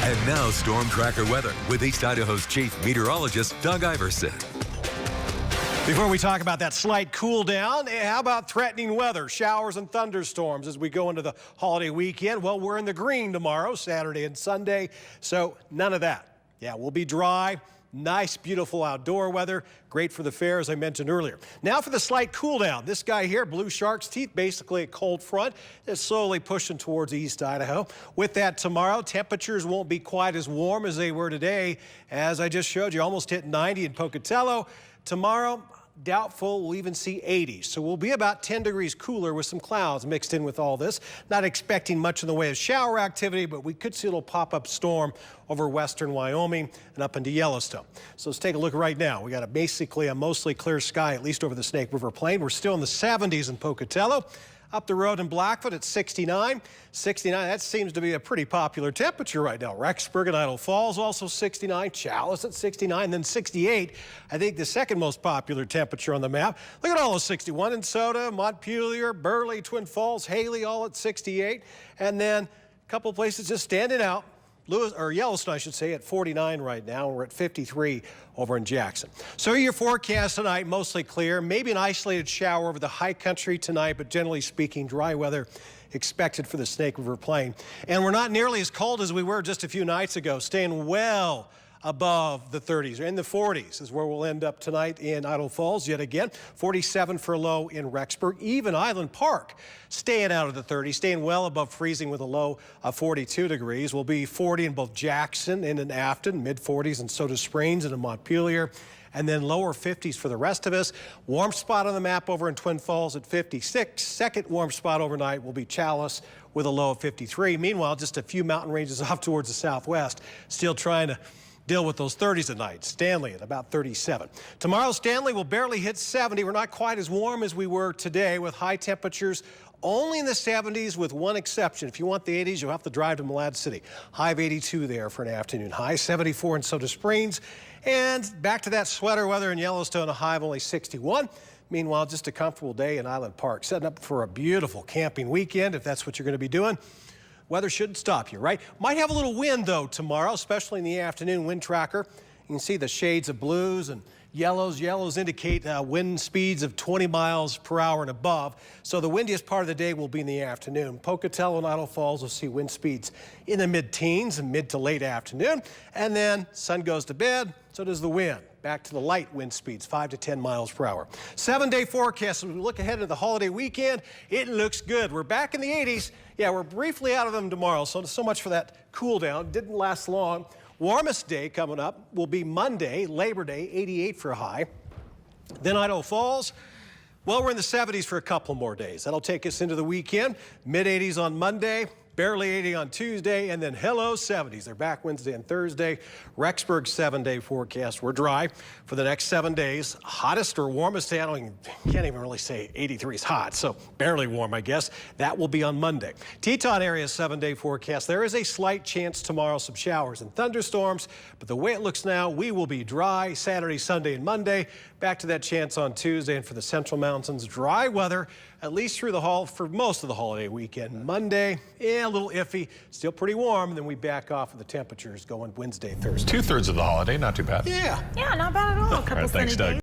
And now Storm Tracker weather with East Idaho's chief meteorologist, Doug Iverson. Before we talk about that slight cool down, how about threatening weather, showers and thunderstorms as we go into the holiday weekend? Well, we're in the green tomorrow, Saturday and Sunday, so none of that. Yeah, we'll be dry. Nice, beautiful outdoor weather. Great for the fair, as I mentioned earlier. Now for the slight cool down. This guy here, blue shark's teeth, basically a cold front. It's slowly pushing towards East Idaho. With that tomorrow, temperatures won't be quite as warm as they were today. As I just showed you, almost hit 90 in Pocatello. Tomorrow, doubtful we'll even see 80. So we'll be about 10 degrees cooler with some clouds mixed in with all this. Not expecting much in the way of shower activity, but we could see a little pop-up storm over western Wyoming and up into Yellowstone. So let's take a look right now. We got basically a mostly clear sky, at least over the Snake River Plain. We're still in the 70s in Pocatello. Up the road in Blackfoot at 69. 69, that seems to be a pretty popular temperature right now. Rexburg and Idaho Falls also 69. Chalice at 69, then 68. I think the second most popular temperature on the map. Look at all those 61 in Soda, Montpelier, Burley, Twin Falls, Haley, all at 68. And then a couple places just standing out. Yellowstone, I should say, at 49 right now. We're at 53 over in Jackson. So your forecast tonight, mostly clear. Maybe an isolated shower over the high country tonight, but generally speaking, dry weather expected for the Snake River Plain. And we're not nearly as cold as we were just a few nights ago, staying well above the 30s, or in the 40s is where we'll end up tonight in Idaho Falls yet again. 47 for a low in Rexburg. Even Island Park staying out of the 30s, staying well above freezing with a low of 42 degrees. We'll be 40 in both Jackson and in Afton, mid-40s in Soda Springs and in Montpelier, and then lower 50s for the rest of us. Warm spot on the map over in Twin Falls at 56. Second warm spot overnight will be Chalice with a low of 53. Meanwhile, just a few mountain ranges off towards the southwest, still trying to deal with those 30s at night. Stanley at about 37. Tomorrow, Stanley will barely hit 70. We're not quite as warm as we were today with high temperatures only in the 70s with one exception. If you want the 80s, you'll have to drive to Malad City. High of 82 there for an afternoon high. 74 in Soda Springs. And back to that sweater weather in Yellowstone, a high of only 61. Meanwhile, just a comfortable day in Island Park. Setting up for a beautiful camping weekend if that's what you're going to be doing. Weather shouldn't stop you, right? Might have a little wind, though, tomorrow, especially in the afternoon. Wind tracker. You can see the shades of blues and yellows. Yellows indicate wind speeds of 20 miles per hour and above. So the windiest part of the day will be in the afternoon. Pocatello and Idaho Falls will see wind speeds in the mid-teens and mid to late afternoon. And then sun goes to bed, so does the wind. Back to the light wind speeds, 5 to 10 miles per hour. 7-day forecast. As we look ahead to the holiday weekend, it looks good. We're back in the 80s. Yeah, we're briefly out of them tomorrow, so much for that cool down. Didn't last long. Warmest day coming up will be Monday, Labor Day, 88 for a high. Then Idaho Falls. Well, we're in the 70s for a couple more days. That'll take us into the weekend. Mid-80s on Monday. Barely 80 on Tuesday, and then hello 70s. They're back Wednesday and Thursday. Rexburg 7-day forecast. We're dry for the next 7 days. Hottest or warmest day, can't even really say 83 is hot, so barely warm, I guess. That will be on Monday. Teton area 7-day forecast. There is a slight chance tomorrow, some showers and thunderstorms, but the way it looks now, we will be dry Saturday, Sunday, and Monday. Back to that chance on Tuesday, and for the Central Mountains, dry weather, at least through for most of the holiday weekend. Monday, yeah, a little iffy, still pretty warm, and then we back off with the temperatures going Wednesday, Thursday. 2/3 of the holiday, not too bad. Yeah. Yeah, not bad at all. A couple All right, thanks, sunny Doug. days.